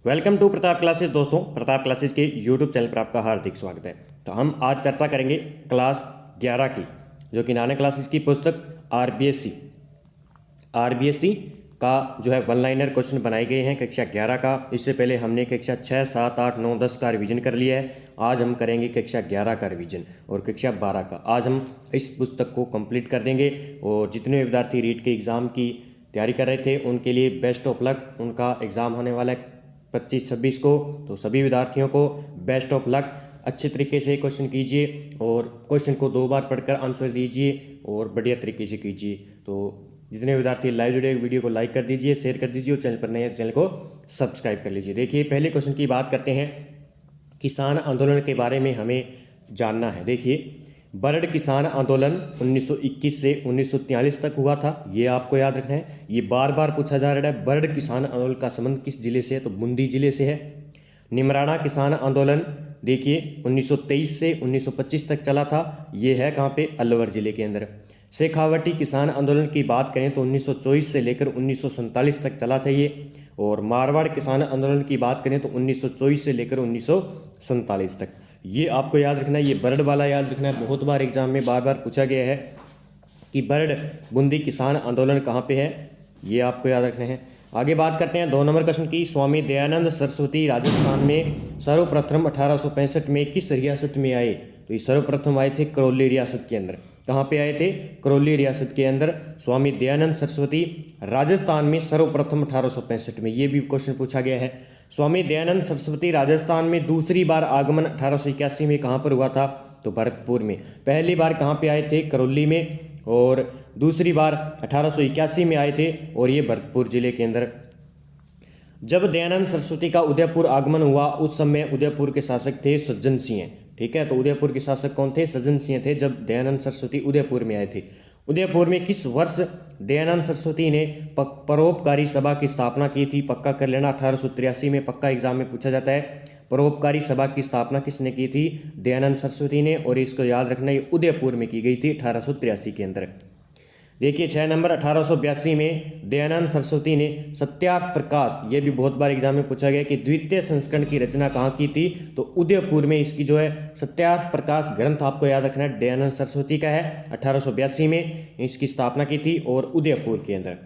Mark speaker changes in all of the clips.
Speaker 1: Welcome to Pratap classes. दोस्तों, Pratap classes के YouTube channel पर आपका हार्दिक स्वागत है। तो हम आज चर्चा करेंगे क्लास 11 की, जो कि नाना क्लासेस की पुस्तक आरबीएससी का जो है वन लाइनर क्वेश्चन बनाए गए हैं कक्षा 11 का। इससे पहले हमने कक्षा 6, 7, 8, 9, 10 का रिवीजन कर लिया है। आज हम करेंगे कक्षा 11 का रिवीजन और कक्षा 12 का। आज हम इस पुस्तक को कंप्लीट कर देंगे और जितने विद्यार्थी रीट के एग्ज़ाम की तैयारी कर रहे थे उनके लिए बेस्ट ऑफ लक। उनका एग्ज़ाम होने वाला है 25-26 को, तो सभी विद्यार्थियों को बेस्ट ऑफ लक। अच्छे तरीके से क्वेश्चन कीजिए और क्वेश्चन को 2 बार पढ़कर आंसर दीजिए और बढ़िया तरीके से कीजिए। तो जितने विद्यार्थी लाइव जुड़े वीडियो को लाइक कर दीजिए, शेयर कर दीजिए और चैनल पर नए हैं तो चैनल को सब्सक्राइब कर लीजिए। देखिए, पहले क्वेश्चन की बात करते हैं। किसान आंदोलन के बारे में हमें जानना है। देखिए, बरड किसान आंदोलन 1921 से 1943 तक हुआ था, ये आपको याद रखना है। ये बार बार पूछा जा रहा है, बरड किसान आंदोलन का संबंध किस जिले से है, तो बूंदी जिले से है। निमराना किसान आंदोलन देखिए 1923 से 1925 तक चला था, ये है कहाँ पे, अलवर जिले के अंदर। शेखावटी किसान आंदोलन की बात करें तो 1924 से लेकर 1947 तक चला था ये। और मारवाड़ किसान आंदोलन की बात करें तो 1924 से लेकर 1947 तक। ये आपको याद रखना है, ये बरड वाला याद रखना है। बहुत बार एग्जाम में बार बार पूछा गया है कि बरड बूंदी किसान आंदोलन कहाँ पे है, ये आपको याद रखना है। आगे बात करते हैं 2 नंबर क्वेश्चन की। स्वामी दयानंद सरस्वती राजस्थान में सर्वप्रथम 1865 में किस रियासत में आए, तो ये सर्वप्रथम आए थे करौली रियासत के अंदर। कहाँ पे आए थे, करौली रियासत के अंदर। स्वामी दयानंद सरस्वती राजस्थान में सर्वप्रथम 1865 में, ये भी क्वेश्चन पूछा गया है। स्वामी दयानंद सरस्वती राजस्थान में दूसरी बार आगमन 1881 में कहाँ पर हुआ था, तो भरतपुर में। पहली बार कहाँ पे आए थे, करौली में, और दूसरी बार 1881 में आए थे और ये भरतपुर जिले के अंदर। जब दयानंद सरस्वती का उदयपुर आगमन हुआ उस समय उदयपुर के शासक थे सज्जन सिंह। ठीक है, तो उदयपुर के शासक कौन थे, सज्जन सिंह थे जब दयानंद सरस्वती उदयपुर में आए थे। उदयपुर में किस वर्ष दयानंद सरस्वती ने परोपकारी सभा की स्थापना की थी, पक्का कर लेना, 1883 में पक्का एग्जाम में पूछा जाता है। परोपकारी सभा की स्थापना किसने की थी, दयानंद सरस्वती ने, और इसको याद रखना ये उदयपुर में की गई थी 1883 के अंदर। देखिए 6 नंबर, 1882 में दयानंद सरस्वती ने सत्यार्थ प्रकाश, ये भी बहुत बार एग्जाम में पूछा गया कि द्वितीय संस्करण की रचना कहाँ की थी, तो उदयपुर में इसकी जो है सत्यार्थ प्रकाश ग्रंथ आपको याद रखना है दयानंद सरस्वती का है। 1882 में इसकी स्थापना की थी और उदयपुर के अंदर।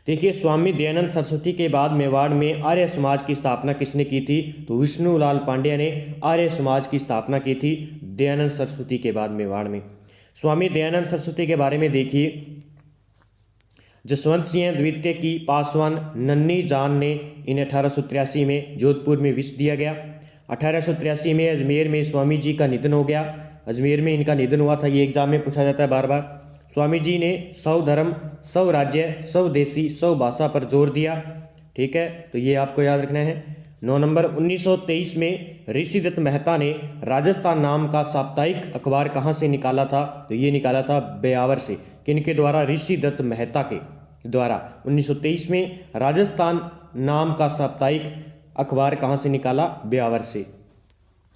Speaker 1: देखिए, स्वामी दयानंद सरस्वती के बाद मेवाड़ में आर्य समाज की स्थापना किसने की थी, तो विष्णुलाल पांड्या ने आर्य समाज की स्थापना की थी दयानंद सरस्वती के बाद मेवाड़ में। स्वामी दयानंद सरस्वती के बारे में देखिए, जसवंत सिंह द्वितीय की पासवान नन्ही जान ने इन्हें 1883 में जोधपुर में विष दिया गया। 1883 में अजमेर में स्वामी जी का निधन हो गया। अजमेर में इनका निधन हुआ था, ये एग्जाम में पूछा जाता है बार बार। स्वामी जी ने सौ धर्म, सौ राज्य, सौ देशी, सौ भाषा पर जोर दिया। ठीक है, तो ये आपको याद रखना है। 9 नंबर, 1923 में ऋषिदत्त मेहता ने राजस्थान नाम का साप्ताहिक अखबार कहाँ से निकाला था, तो ये निकाला था ब्यावर से। किनके द्वारा, ऋषिदत्त मेहता के द्वारा 1923 में राजस्थान नाम का साप्ताहिक अखबार कहाँ से निकाला, ब्यावर से।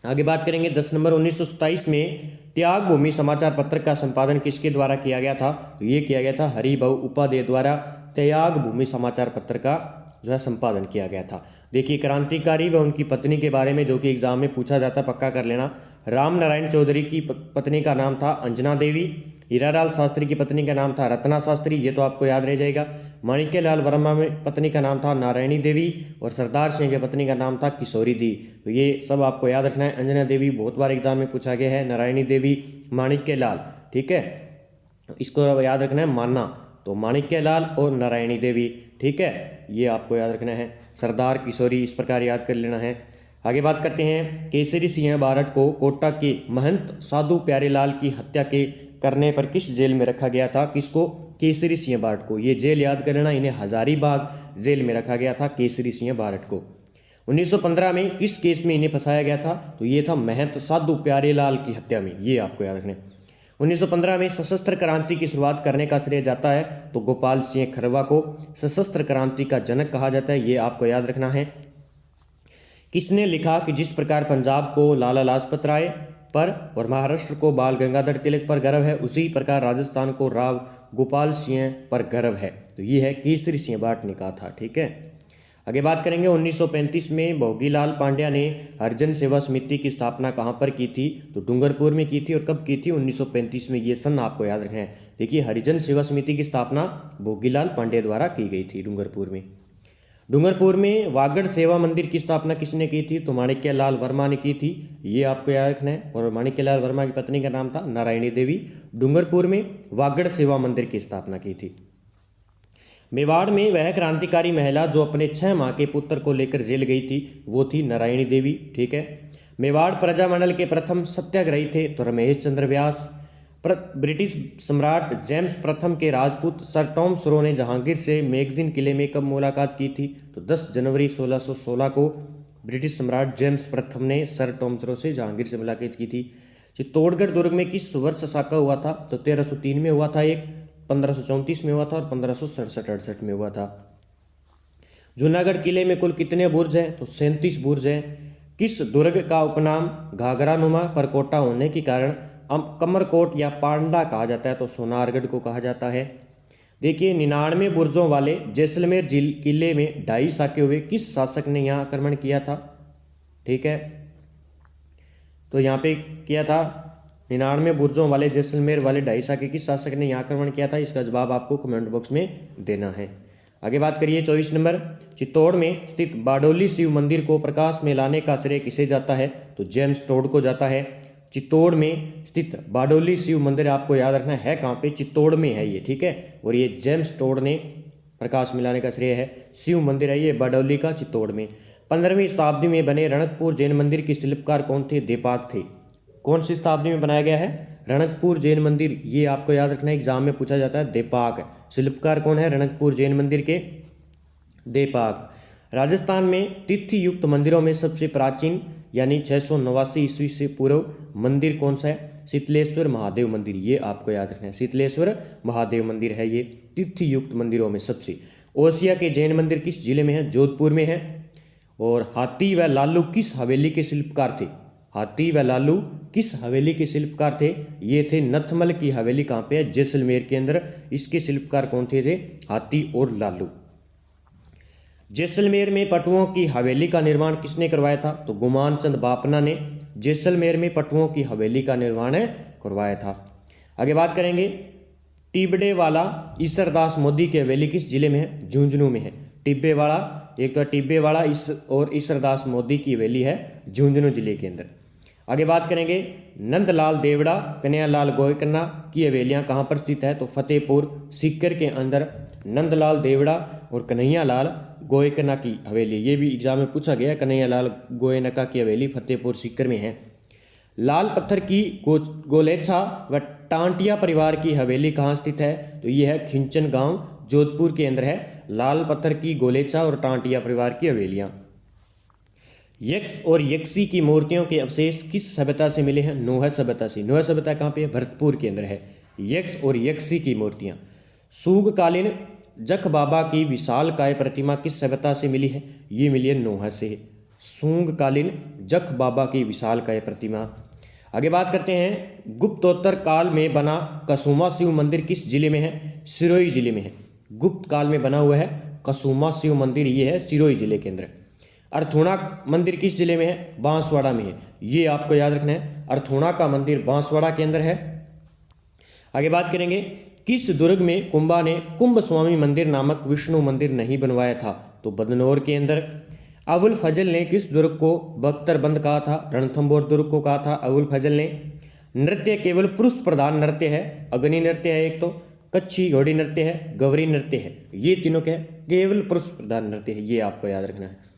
Speaker 1: आगे बात करेंगे 10 नंबर, 1927 में त्याग भूमि समाचार पत्र का संपादन किसके द्वारा किया गया था, तो ये किया गया था हरिभाऊ उपाध्याय द्वारा त्याग भूमि समाचार पत्र का जो है संपादन किया गया था। देखिए, क्रांतिकारी व उनकी पत्नी के बारे में जो कि एग्जाम में पूछा जाता, पक्का कर लेना। राम नारायण चौधरी की पत्नी का नाम था अंजना देवी। हीरालाल शास्त्री की पत्नी का नाम था रत्ना शास्त्री, ये तो आपको याद रह जाएगा। माणिक्यलाल वर्मा में पत्नी का नाम था नारायणी देवी और सरदार सिंह की पत्नी का नाम था किशोरी दी। तो ये सब आपको याद रखना है। अंजना देवी बहुत बार एग्जाम में पूछा गया है, नारायणी देवी, माणिक्यलाल। ठीक है, इसको याद रखना है मानना, तो माणिक्यलाल और नारायणी देवी। ठीक है, ये आपको याद रखना है। सरदार, किशोरी, इस प्रकार याद कर लेना है। आगे बात करते हैं, केसरी सिंह बारठ को कोटा के महंत साधु प्यारेलाल की हत्या के करने पर किस जेल में रखा गया था, किसको, केसरी सिंह बारठ को। ये जेल याद कर लेना, इन्हें हजारीबाग जेल में रखा गया था केसरी सिंह बारठ को। 1915 में किस केस में इन्हें फंसाया गया था, तो ये था महंत साधु प्यारेलाल की हत्या में, ये आपको याद रखना है। 1915 में सशस्त्र क्रांति की शुरुआत करने का श्रेय जाता है तो गोपाल सिंह खरवा को सशस्त्र क्रांति का जनक कहा जाता है, ये आपको याद रखना है। किसने लिखा कि जिस प्रकार पंजाब को लाला लाजपत राय पर और महाराष्ट्र को बाल गंगाधर तिलक पर गर्व है, उसी प्रकार राजस्थान को राव गोपाल सिंह पर गर्व है। तो ये है केसरी सिंह बारठ ने कहा था। ठीक है, आगे बात करेंगे 1935 में भोगीलाल पांड्या ने हरिजन सेवा समिति की स्थापना कहाँ पर की थी, तो डूंगरपुर में की थी। और कब की थी, 1935 में। ये सन आपको याद रखना है। देखिए, हरिजन सेवा समिति की स्थापना भोगीलाल पांड्या द्वारा की गई थी डूंगरपुर में। डूंगरपुर में वागड़ सेवा मंदिर की स्थापना किसने की थी, तो माणिक्यलाल वर्मा ने की थी। ये आपको याद रखना है। और माणिक्यलाल वर्मा की पत्नी का नाम था नारायणी देवी। डूंगरपुर में वागड़ सेवा मंदिर की स्थापना की थी। मेवाड़ में वह क्रांतिकारी महिला जो अपने 6 माह के पुत्र को लेकर जेल गई थी, वो थी नारायणी देवी। ठीक है। मेवाड़ प्रजामंडल के प्रथम सत्याग्रही थे तो रमेश चंद्र व्यास। ब्रिटिश सम्राट जेम्स प्रथम के राजपूत सर टॉम सरो ने जहांगीर से मैगजीन किले में कब मुलाकात की थी, तो 10 जनवरी 1616 को ब्रिटिश सम्राट जेम्स प्रथम ने सर टॉम सरो से जहांगीर से मुलाकात की थी। चित्तौड़गढ़ दुर्ग में किस वर्ष साका हुआ था, तो 1303 में हुआ था एक, 1534 में हुआ था और 1567-68 में हुआ था। जूनागढ़ किले में कुल कितने बुर्ज हैं, तो 37 बुर्ज हैं। किस दुर्ग का उपनाम घाघरानुमा परकोटा होने के कारण कमरकोट या पांडा कहा जाता है, तो सोनारगढ़ को कहा जाता है। देखिए, 99 बुर्जों वाले जैसलमेर किले में 2.5 साके हुए किस शासक ने यहाँ आक्रमण किया था। ठीक है, तो यहाँ पे किया था 99 बुर्जों वाले जैसलमेर वाले 2.5 साके किस शासक ने यहाँ आक्रमण किया था। इसका जवाब आपको कमेंट बॉक्स में देना है। आगे बात करिए 24 नंबर। चित्तौड़ में स्थित बाडोली शिव मंदिर को प्रकाश में लाने का श्रेय किसे जाता है, तो जेम्स टोड को जाता है। चित्तौड़ में स्थित बाडोली शिव मंदिर आपको याद रखना है कहाँ पे, चित्तौड़ में है ये। ठीक है, और ये जेम्स टोड ने प्रकाश में लाने का श्रेय है। शिव मंदिर है ये बाडोली का, चित्तौड़ में। 15वीं शताब्दी में बने रणकपुर जैन मंदिर के शिल्पकार कौन थे, देपाक थे। कौन सी शताब्दी में बनाया गया है, रणकपुर जैन मंदिर। ये आपको याद रखना है, एग्जाम में पूछा जाता है। देपाक। शिल्पकार कौन है, रणकपुर जैन मंदिर के देपाक। राजस्थान में तिथि युक्त मंदिरों में सबसे प्राचीन यानी 689 ईस्वी से पूर्व मंदिर कौन सा है, शीतलेश्वर महादेव मंदिर। ये आपको याद रखना है, शीतलेश्वर महादेव मंदिर है ये तिथि युक्त मंदिरों में सबसे। ओसिया के जैन मंदिर किस जिले में है, जोधपुर में है। और हाथी व लालू किस हवेली के शिल्पकार थे, हाथी व लालू किस हवेली के शिल्पकार थे, ये थे नथमल की हवेली। कहाँ पे है, जैसलमेर के अंदर। इसके शिल्पकार कौन थे, हाथी और लालू। जैसलमेर में पटुओं की हवेली का निर्माण किसने करवाया था, तो गुमान चंद बापना ने जैसलमेर में पटुओं की हवेली का निर्माण करवाया था। आगे बात करेंगे टिब्बे वाला ईसरदास मोदी की हवेली किस जिले में है, झुंझुनू में है। टिब्बे वाला, एक तो टिब्बे वाला और ईसरदास मोदी की हवेली है झुंझुनू जिले के अंदर। आगे बात करेंगे नंदलाल देवड़ा कन्हैयालाल गोयकन्ना की हवेलियाँ कहाँ पर स्थित है, तो फतेहपुर सीकर के अंदर नंदलाल देवड़ा और कन्हैयालाल गोयकन्ना की हवेली। ये भी एग्जाम में पूछा गया, कन्हैयालाल गोयनका की हवेली फतेहपुर सीकर में है। लाल पत्थर की गोलेछा व टांटिया परिवार की हवेली कहाँ स्थित है, तो ये है खिंचन गांव, जोधपुर के अंदर है लाल पत्थर की गोलेछा और टांटिया परिवार की हवेलियाँ। यक्ष और यक्षी की मूर्तियों के अवशेष किस सभ्यता से मिले हैं, नोह सभ्यता से। नोह सभ्यता कहाँ पे है, भरतपुर के अंदर है यक्ष और यक्षी की मूर्तियाँ। सूगकालीन जख बाबा की विशालकाय प्रतिमा किस सभ्यता से मिली है, ये मिली है नोह से। सूंगकालीन जख बाबा की विशालकाय प्रतिमा। आगे बात करते हैं गुप्तोत्तर काल में बना कसुमा शिव मंदिर किस जिले में है, सिरोही जिले में है। गुप्त काल में बना हुआ है कसुमा शिव मंदिर, ये है सिरोही जिले के अंदर। अर्थोणा मंदिर किस जिले में है, बांसवाड़ा में है। ये आपको याद रखना है, अर्थोणा का मंदिर बांसवाड़ा के अंदर है। आगे बात करेंगे किस दुर्ग में कुंभा ने कुंभ स्वामी मंदिर नामक विष्णु मंदिर नहीं बनवाया था, तो बदनौर के अंदर। अबुल फजल ने किस दुर्ग को बख्तरबंद कहा था, रणथंभौर दुर्ग को कहा था अबुल फजल ने। नृत्य केवल पुरुष प्रधान नृत्य है, अग्नि नृत्य है एक तो, कच्छी घोड़ी नृत्य है, गौरी नृत्य है। ये तीनों के केवल पुरुष प्रधान नृत्य है, ये आपको याद रखना है।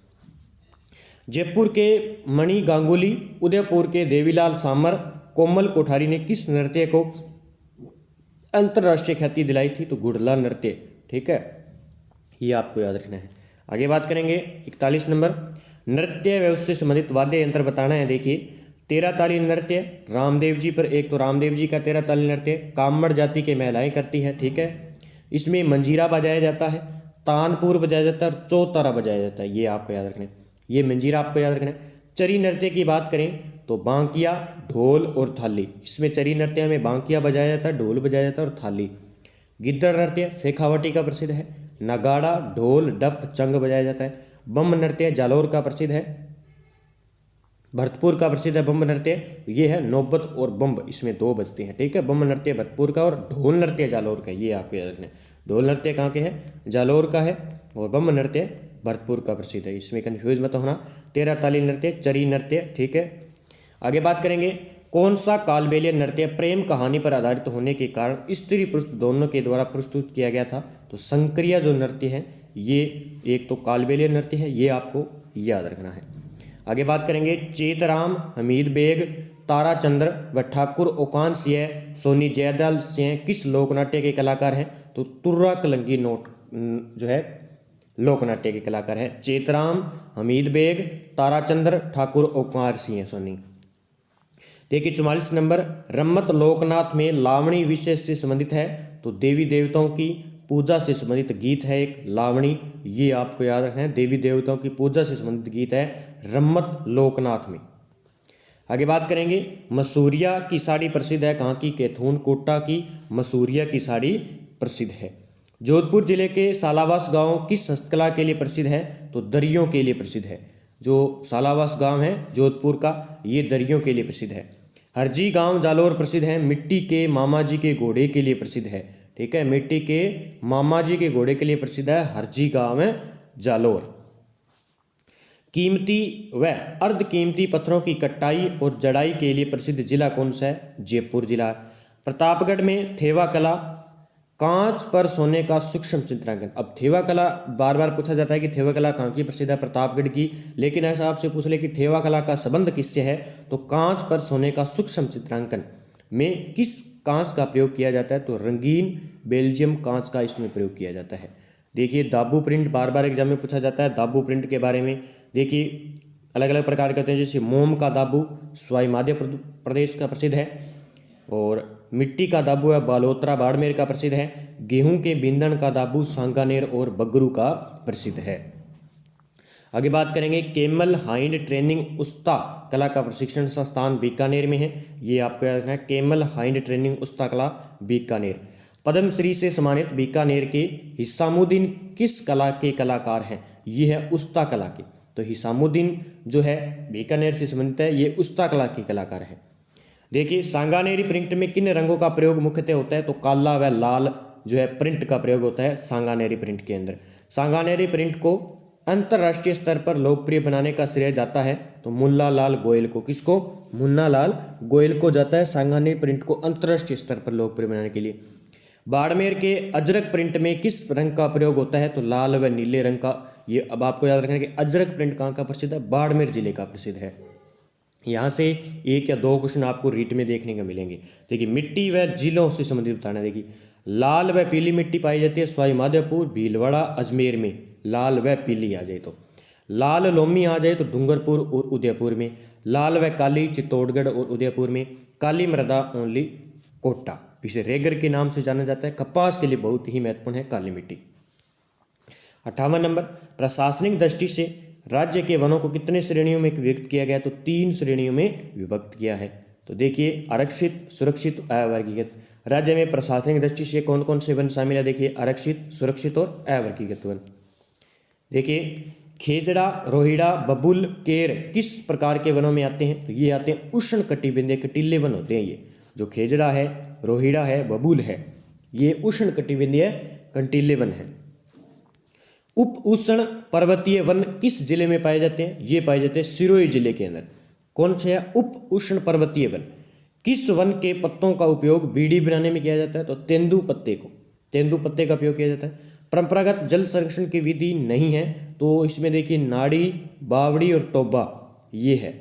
Speaker 1: जयपुर के मणि गांगुली, उदयपुर के देवीलाल सामर, कोमल कोठारी ने किस नृत्य को अंतर्राष्ट्रीय ख्याति दिलाई थी, तो गुड़ला नृत्य। ठीक है, ये आपको याद रखना है। आगे बात करेंगे 41 नंबर। नृत्य व्यवस्था से संबंधित वाद्य यंत्र बताना है। देखिए 13 ताली नृत्य रामदेव जी पर, एक तो रामदेव जी का 13 ताली नृत्य कामड़ जाति के महिलाएं करती है। ठीक है, इसमें मंजीरा बजाया जाता है, तानपुर बजाया जाता है और चौतारा बजाया जाता है। ये आपको याद रखना है, ये मंजीरा आपको याद रखना है। चरी नृत्य की बात करें तो बांकिया, ढोल और थाली। इसमें चरी नृत्य में बांकिया बजाया जाता है, ढोल बजाया जाता है और थाली। गिद्दड़ नृत्य शेखावटी का प्रसिद्ध है, नगाड़ा, ढोल, डफ, चंग बजाया जाता है। बम नृत्य जालौर का प्रसिद्ध है। भरतपुर का प्रसिद्ध है बम नृत्य, ये है नौबत और बम्ब, इसमें दो बजते हैं, ठीक है। बम नृत्य भरतपुर का और ढोल नृत्य जालौर का, ये आपको याद रखना है। ढोल नृत्य कहाँ के है? जालौर का है। और बम नृत्य भरतपुर का प्रसिद्ध है, इसमें कन्फ्यूज मत होना। 13 ताली नृत्य, चरी नृत्य, ठीक है। आगे बात करेंगे, कौन सा कालबेलिया नृत्य प्रेम कहानी पर आधारित होने के कारण स्त्री पुरुष दोनों के द्वारा प्रस्तुत किया गया था? तो संक्रिया जो नृत्य है ये एक तो कालबेलिया नृत्य है, ये आपको याद रखना है। आगे बात करेंगे, चेतराम, हमीद बेग, ताराचंद्र व ठाकुर ओकान सिंह, सोनी जयदल सिंह किस लोकनाट्य के कलाकार हैं? तो तुर्रा कलंगी नोट जो है लोकनाट्य के कलाकार हैं। चेतराम, हमीद बेग, ताराचंद्र, ठाकुर ओकार सिंह सोनी। देखिए 44 नंबर, रम्मत लोकनाथ में लावणी विषय से संबंधित है, तो देवी देवताओं की पूजा से संबंधित गीत है एक लावणी, ये आपको याद रखना है। देवी देवताओं की पूजा से संबंधित गीत है रम्मत लोकनाथ में। आगे बात करेंगे, मसूरिया की साड़ी प्रसिद्ध है कहाँ की? कैथून कोटा की मसूरिया की साड़ी प्रसिद्ध है। जोधपुर जिले के सालावास गांव किस हस्तकला के लिए प्रसिद्ध है? तो दरियों के लिए प्रसिद्ध है। जो सालावास गांव है जोधपुर का, ये दरियों के लिए प्रसिद्ध है। हरजी गांव जालौर प्रसिद्ध है, मिट्टी के मामा जी के घोड़े के लिए प्रसिद्ध है, ठीक है। मिट्टी के मामा जी के घोड़े के लिए प्रसिद्ध है हरजी गांव है जालौर। कीमती व अर्ध कीमती पत्थरों की कटाई और जड़ाई के लिए प्रसिद्ध जिला कौन सा है? जयपुर जिला। प्रतापगढ़ में थेवा कला, कांच पर सोने का सूक्ष्म चित्रांकन। अब थेवा कला बार बार पूछा जाता है कि थेवा कला कहाँ की प्रसिद्ध है? प्रतापगढ़ की। लेकिन ऐसा आपसे पूछ ले कि थेवा कला का संबंध किससे है? तो कांच पर सोने का सूक्ष्म चित्रांकन में किस कांच का प्रयोग किया जाता है? तो रंगीन बेल्जियम कांच का इसमें प्रयोग किया जाता है। देखिए दाबू प्रिंट बार बार एग्जाम में पूछा जाता है, दाबू प्रिंट के बारे में। देखिए अलग अलग प्रकार के होते हैं, जैसे मोम का दाबू स्वाई मध्य प्रदेश का प्रसिद्ध है, और मिट्टी का दाबू है बालोतरा बाड़मेर का प्रसिद्ध है। गेहूं के बिंदन का दाबू सांगानेर और बगरू का प्रसिद्ध है। आगे बात करेंगे, केमल हाइंड ट्रेनिंग उस्ता कला का प्रशिक्षण संस्थान बीकानेर में है, ये आपको याद रखना है। केमल हाइंड ट्रेनिंग उस्ता कला बीकानेर। पद्मश्री से सम्मानित बीकानेर के हिसामुद्दीन किस कला के कलाकार हैं? ये है उस्ता कला के। तो हिसामुद्दीन जो है बीकानेर से संबंधित है, ये उस्ता कला के कलाकार हैं। देखिए सांगानेरी प्रिंट में किन रंगों का प्रयोग मुख्यतः होता है? तो काला व लाल जो है प्रिंट का प्रयोग होता है सांगानेरी प्रिंट के अंदर। सांगानेरी प्रिंट को अंतर्राष्ट्रीय स्तर पर लोकप्रिय बनाने का श्रेय जाता है तो मुन्ना लाल गोयल को। किसको? मुन्ना लाल गोयल को जाता है सांगानेरी प्रिंट को अंतर्राष्ट्रीय स्तर पर लोकप्रिय बनाने के लिए। बाड़मेर के अजरक प्रिंट में किस रंग का प्रयोग होता है? तो लाल व नीले रंग का। ये अब आपको याद रखना है कि अजरक प्रिंट कहाँ का प्रसिद्ध है? बाड़मेर जिले का प्रसिद्ध है। यहाँ से एक या दो क्वेश्चन आपको रीट में देखने को मिलेंगे। देखिए मिट्टी व जिलों से संबंधित बताना। देखिए लाल व पीली मिट्टी पाई जाती है सवाई माधोपुर, भीलवाड़ा, अजमेर में। लाल व पीली आ जाए तो, लाल लोमी आ जाए तो डूंगरपुर और उदयपुर में। लाल व काली चित्तौड़गढ़ और उदयपुर में। काली मृदा ओनली कोटा, इसे रेगर के नाम से जाना जाता है। कपास के लिए बहुत ही महत्वपूर्ण है काली मिट्टी। 58 नंबर, प्रशासनिक दृष्टि से राज्य के वनों को कितने श्रेणियों में विभक्त किया गया? तो 3 श्रेणियों में विभक्त किया है। तो देखिए आरक्षित, सुरक्षित, अवर्गीकृत। राज्य में प्रशासनिक दृष्टि से कौन कौन से वन शामिल है? देखिए आरक्षित, सुरक्षित और अवर्गीकृत वन। देखिए खेजड़ा, रोहिड़ा, बबुल, केर किस प्रकार के वनों में आते हैं? तो ये आते हैं उष्ण कटिबंधीय कटीले वन होते हैं। ये जो खेजड़ा है, रोहिड़ा है, बबुल है, ये उष्ण कटिबंधीय कंटीले वन है। उप उष्ण पर्वतीय वन किस जिले में पाए जाते हैं? ये पाए जाते हैं सिरोही जिले के अंदर। कौन से है? उप उष्ण पर्वतीय वन। किस वन के पत्तों का उपयोग बीड़ी बनाने में किया जाता है? तो तेंदू पत्ते को, तेंदू पत्ते का उपयोग किया जाता है। परंपरागत जल संरक्षण की विधि नहीं है तो इसमें देखिए नाड़ी, बावड़ी और टोबा ये है,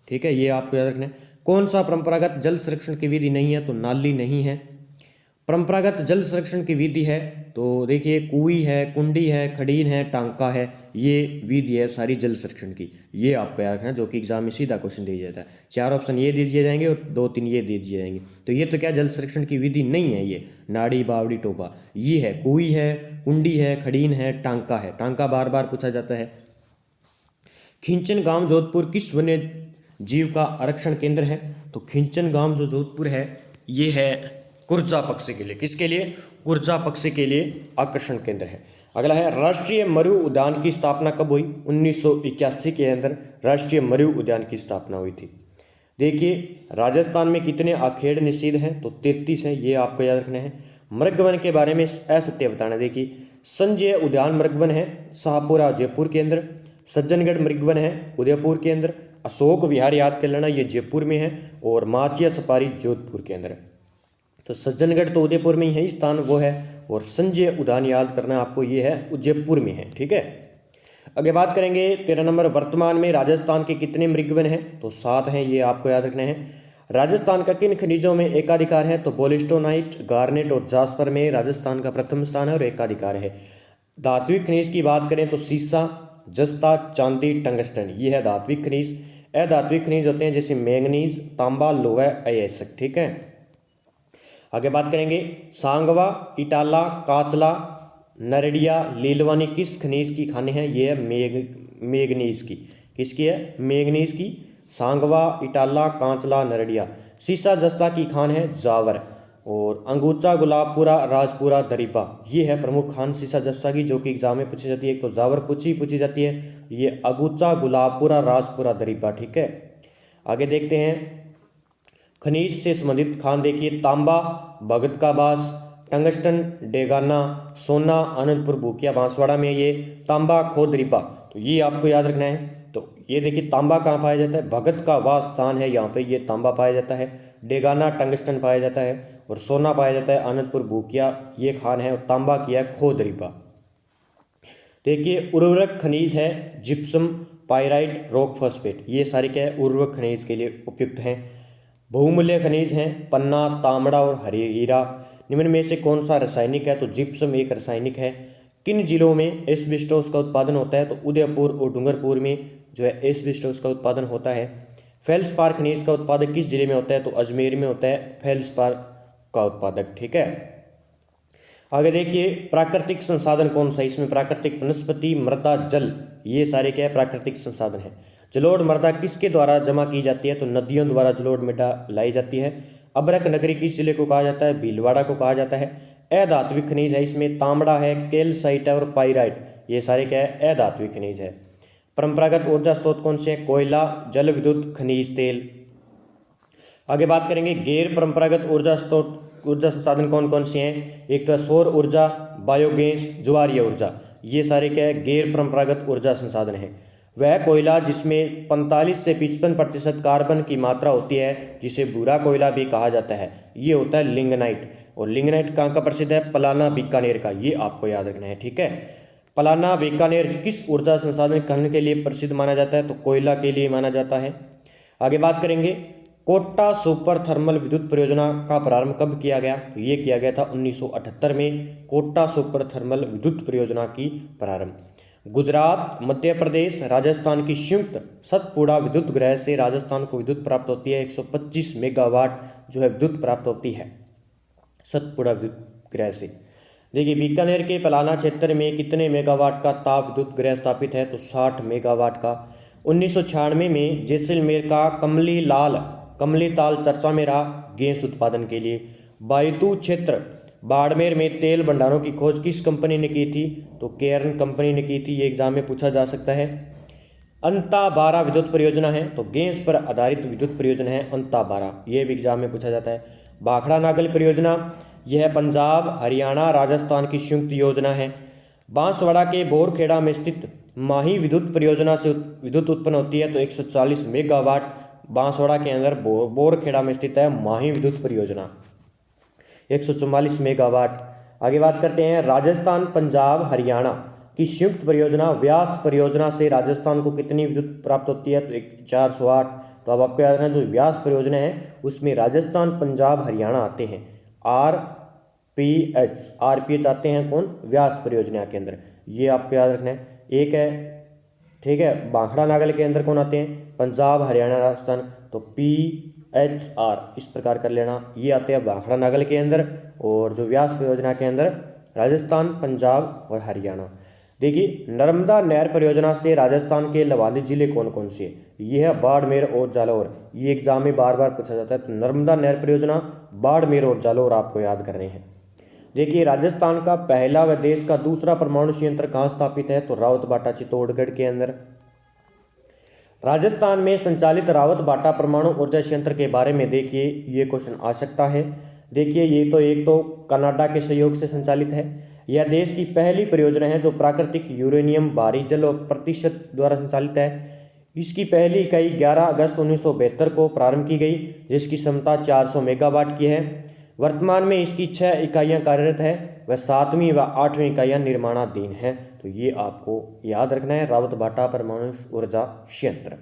Speaker 1: ठीक है, ये आपको याद रखना है। कौन सा परंपरागत जल संरक्षण की विधि नहीं है? तो नाली नहीं है। परंपरागत जल संरक्षण की विधि है तो देखिए कुई है, कुंडी है, खड़ीन है, टांका है, ये विधि है सारी जल संरक्षण की। ये आपको याद रखना जो कि एग्जाम में सीधा क्वेश्चन दिया जाता है। 4 ऑप्शन ये दे दिए जाएंगे और 2-3 ये दे दिए जाएंगे। तो ये तो क्या जल संरक्षण की विधि नहीं है, ये नाड़ी, बावड़ी, टोबा ये है। कुई है, कुंडी है, खड़ीन है, टांका है। टांका बार बार पूछा जाता है। खिंचन गांव जोधपुर किस वन्य जीव का आरक्षण केंद्र है? तो खिंचन गांव जो जोधपुर है ये है कुर्जा पक्षी के लिए। किसके लिए? कुर्जा पक्षी के लिए आकर्षण केंद्र है। अगला है राष्ट्रीय मरु उद्यान की स्थापना कब हुई? 1981 के अंदर राष्ट्रीय मरु उद्यान की स्थापना हुई थी। देखिए राजस्थान में कितने आखेड़ निषेध हैं? तो 33 हैं, ये आपको याद रखना है। मृगवन के बारे में असत्य बताना। देखिए संजय उद्यान मृगवन है शाहपुरा जयपुर के अंदर, सज्जनगढ़ मृगवन है उदयपुर के अंदर, अशोक विहार याद कर लेना ये जयपुर में है, और माचिया सफारी जोधपुर के अंदर। तो सज्जनगढ़ तो उदयपुर में ही है स्थान वो है, और संजय उद्यान याद करना आपको ये है जयपुर में है। ठीक है, आगे बात करेंगे 13 नंबर, वर्तमान में राजस्थान के कितने मृगवन हैं? तो 7 हैं, ये आपको याद रखना है। राजस्थान का किन खनिजों में एकाधिकार है? तो बोलिस्टोनाइट, गार्नेट और जास्पर में राजस्थान का प्रथम स्थान है और एकाधिकार है। धात्विक खनिज की बात करें तो सीसा, जस्ता, चांदी, टंगस्टन, ये है धात्विक खनिज। अधात्विक खनिज होते हैं जैसे मैंगनीज, तांबा, लोहा, अयस्क। ठीक है, आगे बात करेंगे सांगवा, इटाला, काचला, नरडिया, लीलवानी किस खनिज की खानें हैं? ये है मैंगनीज की। किसकी है? मैंगनीज की। सांगवा, इटाला, कांचला, नरडिया। सीसा जस्ता की खान है जावर, और अंगूचा, गुलाबपुरा, राजपुरा, दरीबा, ये है प्रमुख खान सीसा जस्ता की, जो कि एग्जाम में पूछी जाती है। एक तो जावर पूछी जाती है, ये अगूचा, गुलाबपुरा, राजपुरा, दरीबा। ठीक है, आगे देखते हैं खनिज से संबंधित खान। देखिए तांबा, भगत का बास, टंगस्टन, डेगाना, सोना, आनंदपुर भूकिया बांसवाड़ा में ये तांबा, खो, दरीबा। तो ये आपको याद रखना है। तो ये देखिए तांबा कहाँ पाया जाता है? भगत का वास स्थान है, यहाँ पे ये तांबा पाया जाता है। डेगाना टंगस्टन पाया जाता है, और सोना पाया जाता है आनंदपुर भूकिया, ये खान है, और तांबा किया है खो, दरीबा। देखिए उर्वरक खनिज है जिप्सम, पाइराइट, रॉक फॉस्फेट, ये सारे क्या है? उर्वरक खनिज के लिए उपयुक्त हैं। बहुमूल्य खनिज हैं पन्ना, तांबड़ा और हरी हीरा। निम्न में से कौन सा रासायनिक है? तो जिप्सम एक रासायनिक है। किन जिलों में एस्बेस्टोस का उत्पादन होता है? तो उदयपुर और डूंगरपुर में जो है एस्बेस्टोस का उत्पादन होता है। फेल्सपार खनिज का उत्पादक किस जिले में होता है? तो अजमेर में होता है फेल्सपार का उत्पादक। ठीक है, आगे देखिए प्राकृतिक संसाधन कौन सा है? इसमें प्राकृतिक वनस्पति, मृदा, जल, ये सारे क्या है? प्राकृतिक संसाधन है। जलोढ़ मृदा किसके द्वारा जमा की जाती है? तो नदियों द्वारा जलोढ़ मृदा लाई जाती है। अभ्रक नगरी किस जिले को कहा जाता है? भीलवाड़ा को कहा जाता है। अधात्विक खनिज है, इसमें तांबड़ा है, कैल्साइट है और पाइराइट, ये सारे क्या है? अधात्विक खनिज है। परंपरागत ऊर्जा स्रोत कौन से हैं? कोयला, जल विद्युत, खनिज तेल। आगे बात करेंगे गैर परंपरागत ऊर्जा स्रोत, ऊर्जा संसाधन कौन कौन से हैं? एक सौर ऊर्जा, बायोगैस, ज्वारीय ऊर्जा, ये सारे क्या है? गैर परंपरागत ऊर्जा संसाधन है। वह कोयला जिसमें 45 से 55% कार्बन की मात्रा होती है, जिसे भूरा कोयला भी कहा जाता है, ये होता है लिंगनाइट। और लिंगनाइट कहाँ का प्रसिद्ध है? पलाना, बीकानेर का, ये आपको याद रखना है। ठीक है, पलाना, बीकानेर किस ऊर्जा संसाधन खनन के लिए प्रसिद्ध माना जाता है? तो कोयला के लिए माना जाता है। आगे बात करेंगे कोटा सुपर थर्मल विद्युत परियोजना का प्रारंभ कब किया गया? तो ये किया गया था 1978 में, कोटा सुपर थर्मल विद्युत परियोजना की प्रारंभ। गुजरात, मध्य प्रदेश, राजस्थान की संयुक्त सतपुड़ा विद्युत गृह से राजस्थान को विद्युत प्राप्त होती है। 125 मेगावाट जो है विद्युत प्राप्त होती है सतपुड़ा विद्युत गृह से। देखिए बीकानेर के पलाना क्षेत्र में कितने मेगावाट का ताप विद्युत गृह स्थापित है? तो 60 मेगावाट का। 1996 में जैसलमेर का कमली ताल चर्चा में रहा गैस उत्पादन के लिए। बायतू क्षेत्र बाड़मेर में तेल भंडारों की खोज किस कंपनी ने की थी? तो केयर्न कंपनी ने की थी, ये एग्जाम में पूछा जा सकता है। अंता-बारा विद्युत परियोजना है, तो गैस पर आधारित विद्युत परियोजना है अंता-बारा, ये भी एग्जाम में पूछा जाता है। भाखड़ा नागल परियोजना, यह पंजाब, हरियाणा, राजस्थान की संयुक्त योजना है। बांसवाड़ा के बोरखेड़ा में स्थित माही विद्युत परियोजना से विद्युत उत्पन्न होती है, तो 140 मेगावाट बांसवाड़ा के अंदर बोरखेड़ा में स्थित है माही विद्युत परियोजना, 144 मेगावाट। आगे बात करते हैं राजस्थान, पंजाब, हरियाणा की संयुक्त परियोजना व्यास परियोजना से राजस्थान को कितनी विद्युत प्राप्त होती है? तो 408। तो अब आपको याद रखना जो व्यास परियोजना है उसमें राजस्थान, पंजाब, हरियाणा आते हैं। आरपीएच आते हैं कौन? व्यास परियोजना के अंदर, ये आपको याद रखना है। एक है, ठीक है, भाखड़ा नागल के अंदर कौन आते हैं? पंजाब, हरियाणा, राजस्थान, तो PHR इस प्रकार कर लेना, ये आते हैं भाखड़ा नागल के अंदर, और जो व्यास परियोजना के अंदर राजस्थान, पंजाब और हरियाणा। देखिए नर्मदा नहर परियोजना से राजस्थान के लाभान्वित जिले कौन कौन से हैं? ये है बाड़मेर और जालौर, ये एग्जाम में बार बार पूछा जाता है। तो नर्मदा नहर परियोजना बाड़मेर और जालौर आपको याद करने हैं। देखिए राजस्थान का पहला व देश का दूसरा परमाणु संयंत्र कहाँ स्थापित है, तो रावतबाटा चित्तौड़गढ़ के अंदर। राजस्थान में संचालित रावतबाटा परमाणु ऊर्जा संयंत्र के बारे में देखिए, ये क्वेश्चन आ सकता है। देखिए ये तो एक तो कनाडा के सहयोग से संचालित है। यह देश की पहली परियोजना है जो प्राकृतिक यूरेनियम भारी जल और प्रतिशत द्वारा संचालित है। इसकी पहली इकाई 11 अगस्त 1972 को प्रारंभ की गई, जिसकी क्षमता 400 मेगावाट की है। वर्तमान में इसकी 6 इकाइयाँ कार्यरत है व 7वीं व 8वीं इकाइयाँ निर्माणाधीन हैं। तो ये आपको याद रखना है, रावतबाटा परमाणु ऊर्जा संयंत्र।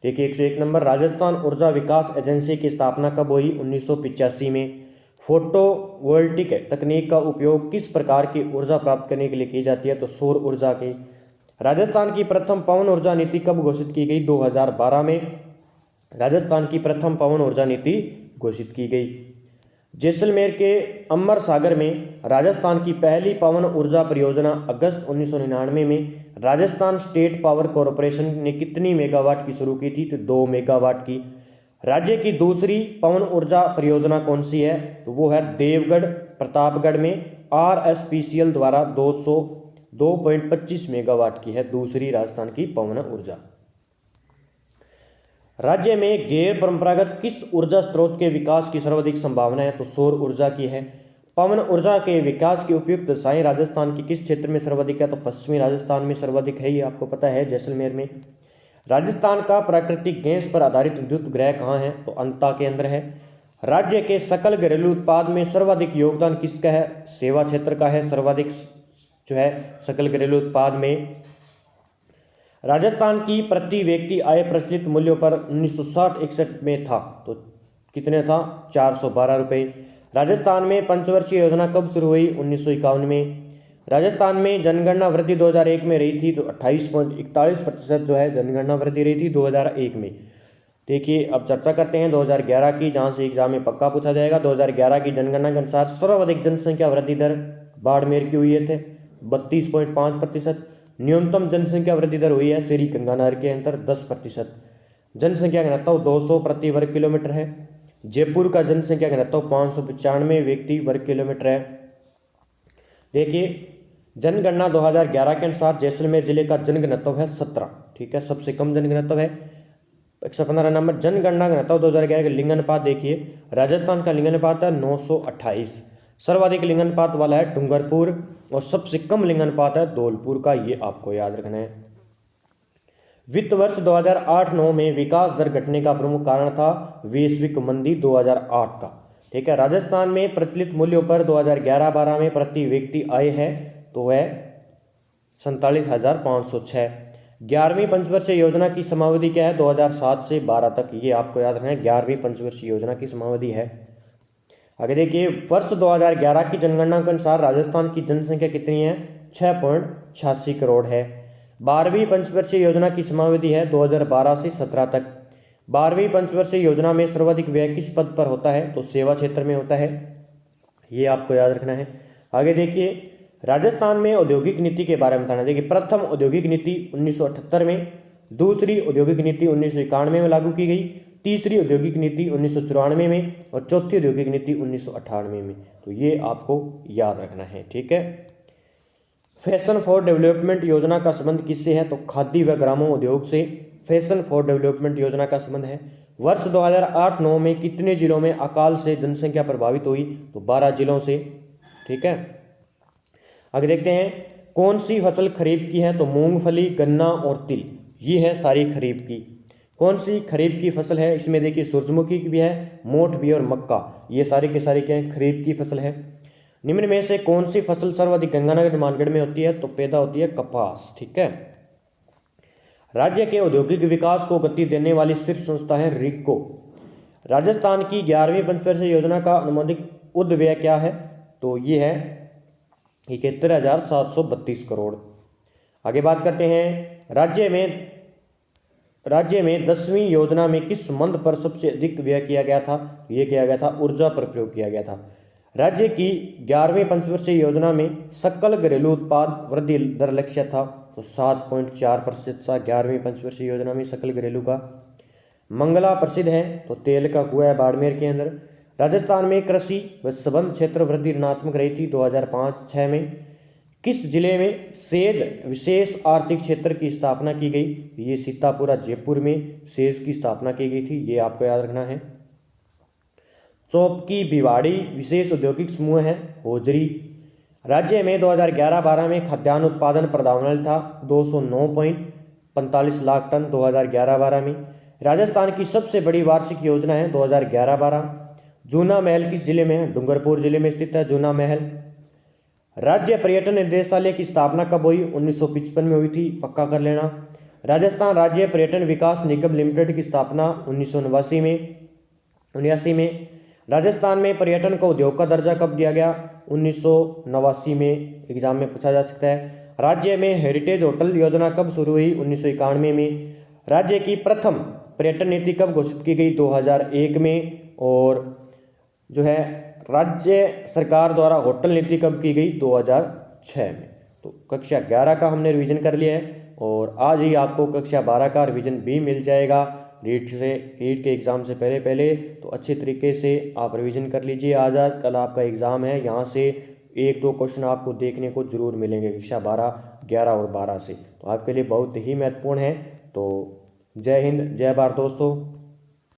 Speaker 1: देखिए 101 नंबर, राजस्थान ऊर्जा विकास एजेंसी की स्थापना कब हुई, 1985 में। फोटोवोल्टिक तकनीक का उपयोग किस प्रकार की ऊर्जा प्राप्त करने के लिए की जाती है, तो सौर ऊर्जा की। राजस्थान की प्रथम पवन ऊर्जा नीति कब घोषित की गई, 2012 में राजस्थान की प्रथम पवन ऊर्जा नीति घोषित की गई। जैसलमेर के अमर सागर में राजस्थान की पहली पवन ऊर्जा परियोजना अगस्त 1999 में राजस्थान स्टेट पावर कॉरपोरेशन ने कितनी मेगावाट की शुरू की थी, तो 2 मेगावाट की। राज्य की दूसरी पवन ऊर्जा परियोजना कौन सी है, तो वो है देवगढ़ प्रतापगढ़ में RSPCL द्वारा 2.25 मेगावाट की है दूसरी राजस्थान की पवन ऊर्जा। राज्य में गैर परंपरागत किस ऊर्जा स्रोत के विकास की सर्वाधिक संभावना है, तो सौर ऊर्जा की है। पवन ऊर्जा के विकास की उपयुक्त दशाएं राजस्थान के किस क्षेत्र में सर्वाधिक है, तो पश्चिमी राजस्थान में सर्वाधिक है, ये आपको पता है, जैसलमेर में। राजस्थान का प्राकृतिक गैस पर आधारित विद्युत गृह कहाँ है, तो अंता के अंदर है। राज्य के सकल घरेलू उत्पाद में सर्वाधिक योगदान किसका है, सेवा क्षेत्र का है सर्वाधिक जो है सकल घरेलू उत्पाद में। राजस्थान की प्रति व्यक्ति आय प्रचलित मूल्यों पर 1960-61 में था, तो कितने था, 412 रुपये। राजस्थान में पंचवर्षीय योजना कब शुरू हुई, 1951 में। राजस्थान में जनगणना वृद्धि 2001 में रही थी, तो 28.41% जो है जनगणना वृद्धि रही थी 2001 में। देखिए अब चर्चा करते हैं 2011 की, जहां से एग्जाम में पक्का पूछा जाएगा। 2011 की जनगणना के अनुसार सर्वाधिक जनसंख्या वृद्धि दर बाड़मेर की हुई थे 32.5%। न्यूनतम जनसंख्या वृद्धि दर हुई है श्री गंगानगर के अंदर 10%। जनसंख्या घनत्व 200 प्रति वर्ग किलोमीटर है। जयपुर का जनसंख्या घनत्व 595 व्यक्ति वर्ग किलोमीटर है। देखिए जनगणना 2011 के अनुसार जैसलमेर जिले का जनघनत्व है 17, ठीक है, सबसे कम जनघनत्व है 115 नंबर। जनगणना घनत्व 2011 का लिंगानुपात देखिए, राजस्थान का लिंगानुपात है 928। सर्वाधिक लिंगानुपात वाला है डूंगरपुर और सबसे कम लिंगानुपात है धौलपुर का, ये आपको याद रखना है। वित्त वर्ष 2008-9 में विकास दर घटने का प्रमुख कारण था वैश्विक मंदी 2008 का, ठीक है। राजस्थान में प्रचलित मूल्यों पर 2011-12 में प्रति व्यक्ति आय है तो है 47,506। 11वीं पंचवर्षीय योजना की समावधि क्या है, 2007 से 12 तक, ये आपको याद रखना है, 11वीं पंचवर्षीय योजना की समावधि है। आगे देखिए वर्ष 2011 की जनगणना के अनुसार राजस्थान की जनसंख्या कितनी है, 6.86 करोड़ है। 12वीं पंचवर्षीय योजना की समावधि है 2012 से 17 तक। 12वीं पंचवर्षीय योजना में सर्वाधिक व्यय किस पद पर होता है, तो सेवा क्षेत्र में होता है, ये आपको याद रखना है। आगे देखिए राजस्थान में औद्योगिक नीति के बारे में बताना। देखिए प्रथम औद्योगिक नीति 1978 में, दूसरी औद्योगिक नीति 1991 में लागू की गई, तीसरी औद्योगिक नीति 1994 में और चौथी औद्योगिक नीति 1998 में। तो ये आपको याद रखना है, ठीक है। फैशन फॉर डेवलपमेंट योजना का संबंध किससे है, तो खादी व ग्रामों उद्योग से फैशन फॉर डेवलपमेंट योजना का संबंध है। वर्ष 2008-9 में कितने जिलों में अकाल से जनसंख्या प्रभावित हुई, तो 12 जिलों से, ठीक है। आगे देखते हैं कौन सी फसल खरीफ की है, तो मूंगफली, गन्ना और तिल, ये है सारी खरीफ की। कौन सी खरीफ की फसल है, इसमें देखिए सूरजमुखी की भी है, मोठ भी और मक्का, ये सारे के सारे क्या है, खरीफ की फसल है। निम्न में से कौन सी फसल सर्वाधिक गंगानगर मानगढ़ में होती है, तो पैदा होती है कपास, ठीक है। राज्य के औद्योगिक विकास को गति देने वाली शीर्ष संस्था है रिको। राजस्थान की 11वीं पंचवर्षीय योजना का अनुमानित उद्व्यय क्या है, तो ये है 71,732 करोड़। आगे बात करते हैं राज्य में 10वीं योजना में किस संबंध पर सबसे अधिक व्यय किया गया था, ये किया गया था ऊर्जा पर प्रयोग किया गया था। राज्य की 11वीं पंचवर्षीय योजना में सकल घरेलू उत्पाद वृद्धि दर लक्ष्य था, तो 7.4% था 11वीं पंचवर्षीय योजना में सकल घरेलू का। मंगला प्रसिद्ध है, तो तेल का कुआं है बाड़मेर के अंदर। राजस्थान में कृषि व संबंध क्षेत्र वृद्धि ऋणात्मक रही थी 2005-6 में। किस जिले में सेज विशेष आर्थिक क्षेत्र की स्थापना की गई? ये सीतापुरा जयपुर में सेज की स्थापना की गई थी, ये आपको याद रखना है। चौपकी भिवाड़ी विशेष औद्योगिक समूह है होजरी। राज्य में 2011-12 में खाद्यान्न उत्पादन प्रदान था 209.45 लाख टन 2011-12 में। राजस्थान की सबसे बड़ी वार्षिक योजना है 2011-12। जूना महल किस जिले में है? डूंगरपुर जिले में स्थित है जूना महल। राज्य पर्यटन निदेशालय की स्थापना कब हुई? 1955 में हुई थी, पक्का कर लेना। राजस्थान राज्य पर्यटन विकास निगम लिमिटेड की स्थापना 1989 में। राजस्थान में पर्यटन को उद्योग का दर्जा कब दिया गया? 1989 में, एग्जाम में पूछा जा सकता है। राज्य में हेरिटेज होटल योजना कब शुरू हुई? 1991 में। राज्य की प्रथम पर्यटन नीति कब घोषित की गई? 2001 में। और जो है राज्य सरकार द्वारा होटल नीति कब की गई? 2006 में। तो कक्षा 11 का हमने रिवीजन कर लिया है और आज ही आपको कक्षा 12 का रिवीजन भी मिल जाएगा रीट के एग्ज़ाम से पहले। तो अच्छे तरीके से आप रिवीजन कर लीजिए। आज कल आपका एग्ज़ाम है, यहाँ से 1-2 क्वेश्चन आपको देखने को जरूर मिलेंगे कक्षा 12, 11 और 12 से, तो आपके लिए बहुत ही महत्वपूर्ण है। तो जय हिंद, जय भारत दोस्तों।